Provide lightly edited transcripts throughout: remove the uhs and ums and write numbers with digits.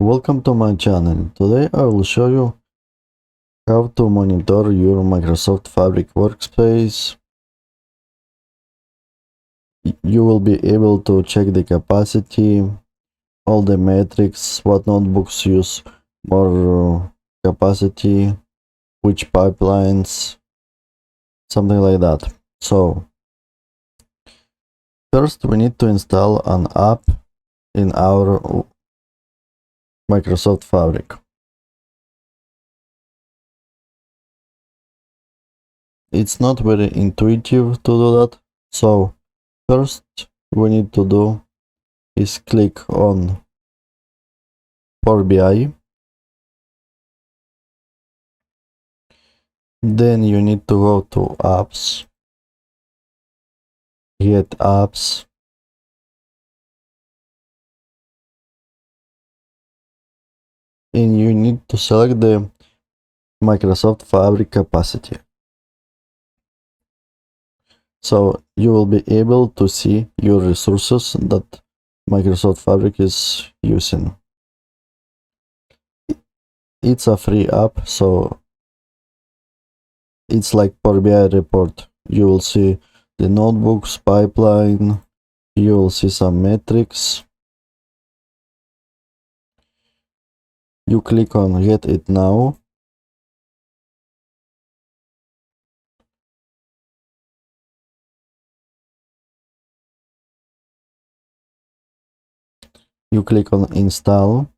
Welcome to my channel. Today I will show you how to monitor your Microsoft Fabric workspace. You will be able to check the capacity, all the metrics, what notebooks use more capacity, which pipelines, something like that. So first we need to install an app in our Microsoft Fabric. It's not very intuitive to do that, so first we need to do is click on Power BI. Then you need to go to apps, get apps, and you need to select the Microsoft Fabric capacity. So you will be able to see your resources that Microsoft Fabric is using. It's a free app, so it's like Power BI report. You will see the notebooks, pipeline, you will see some metrics. You click on Get It Now. You click on Install.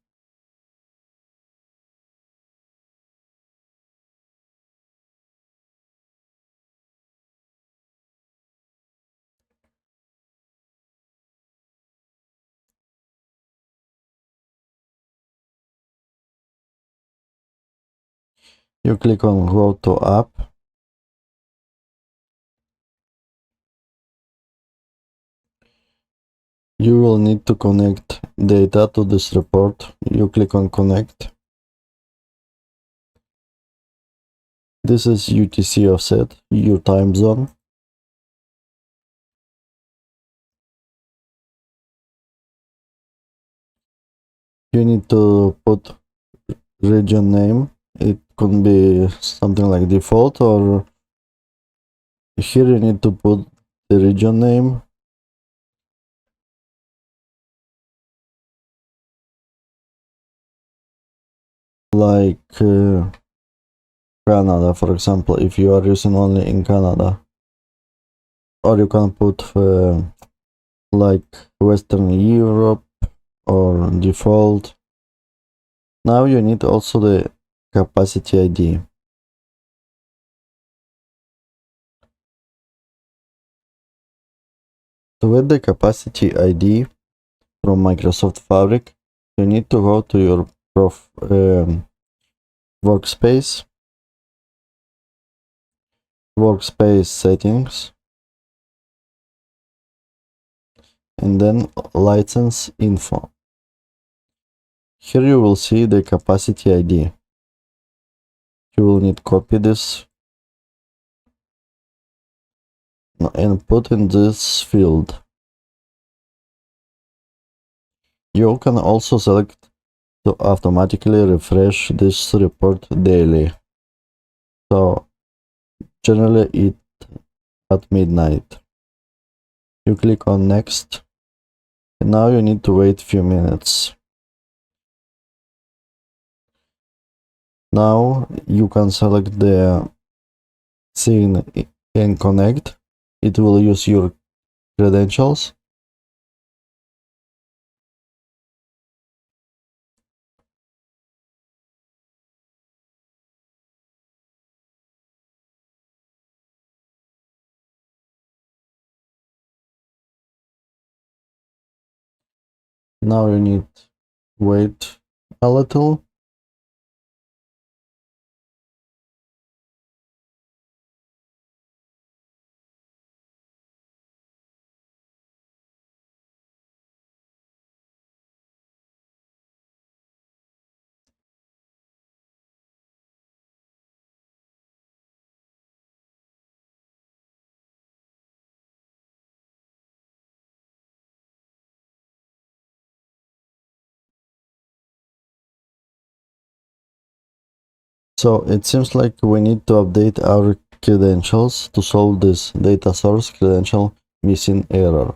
You click on Go to App. You will need to connect data to this report. You click on Connect. This is UTC offset, your time zone. You need to put region name. It could be something like default, or here you need to put the region name. Like Canada, for example, if you are using only in Canada. Or you can put like Western Europe or default. Now you need also the capacity ID. To get the capacity ID from Microsoft Fabric, you need to go to your workspace settings, and then license info. Here you will see the capacity ID. You will need to copy this and put in this field. You can also select to automatically refresh this report daily. So generally it at midnight. You click on next, and now you need to wait a few minutes. Now you can select the Sign and Connect. It will use your credentials. Now you need to wait a little. So it seems like we need to update our credentials to solve this data source credential missing error.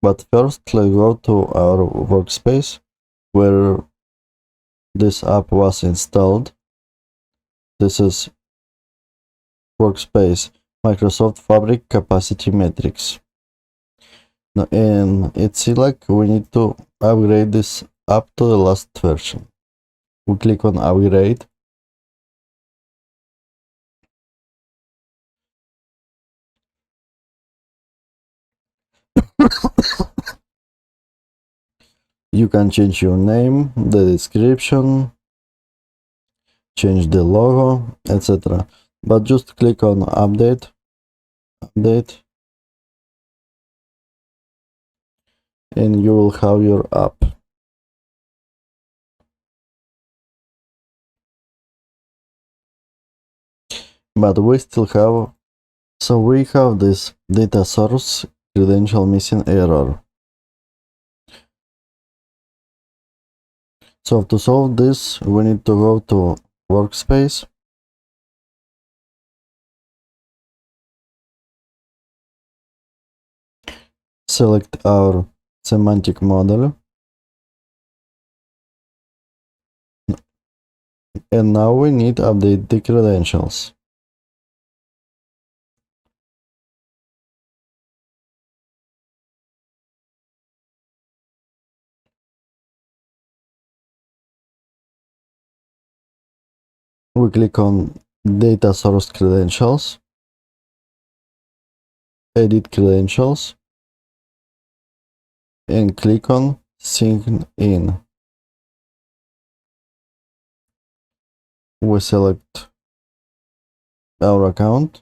But first, let's go to our workspace where this app was installed. This is workspace Microsoft Fabric Capacity Metrics. Now, and it seems like we need to upgrade this up to the last version. We click on upgrade. You can change your name, the description, change the logo, etc. But just click on update, and you will have your app. But we still have, so we have this data source credential missing error. So to solve this, we need to go to workspace, select our semantic model, and now we need to update the credentials. We click on data source credentials, edit credentials, and click on sign in. We select our account,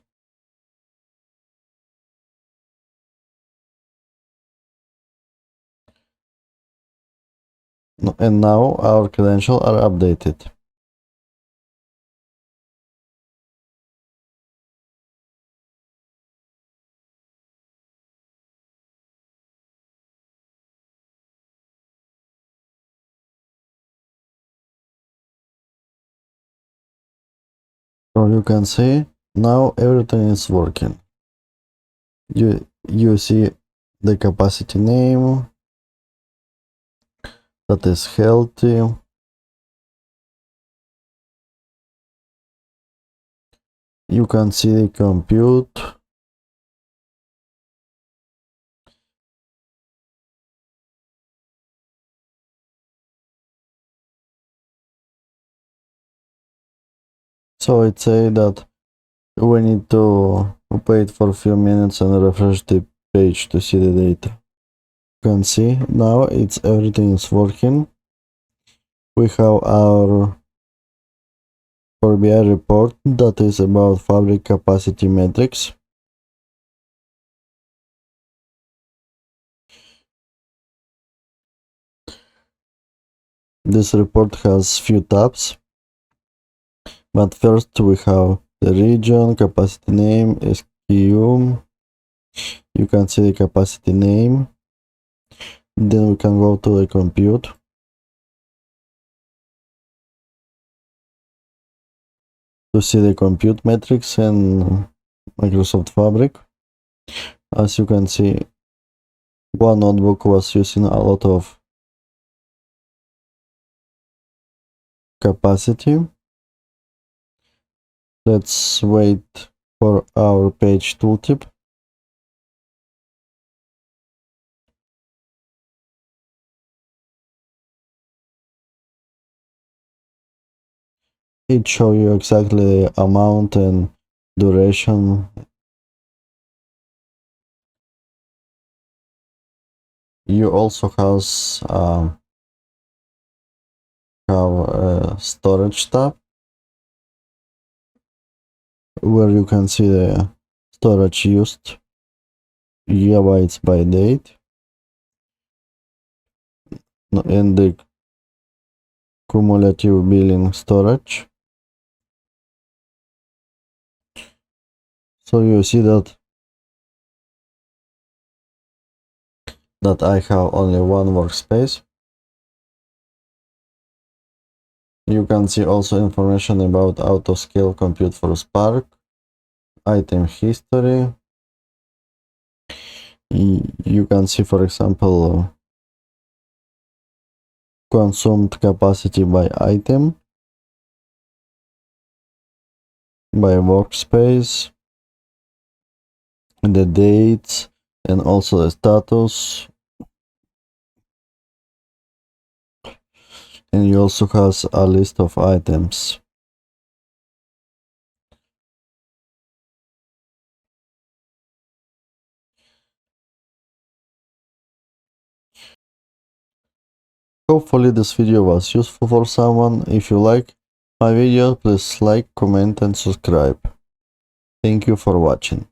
and now our credentials are updated. So you can see now everything is working. You see the capacity name that is healthy. You can see the compute. So it say that we need to wait for a few minutes and refresh the page to see the data. You can see now everything is working. We have our Power BI report that is about fabric capacity metrics. This report has few tabs, but first we have the region, capacity name, SKU. You can see the capacity name. Then we can go to the compute. To see the compute metrics and Microsoft Fabric. As you can see, one notebook was using a lot of capacity. Let's wait for our page tooltip. It shows you exactly the amount and duration. You also have a storage tab where you can see the storage used, gigabytes by date, and the cumulative billing storage. So you see that I have only one workspace. You can see also information about auto-scale compute for Spark, item history. You can see, for example, consumed capacity by item, by workspace, the dates, and also the status. And you also has a list of items. Hopefully this video was useful for someone. If you like my video, please like, comment and subscribe. Thank you for watching.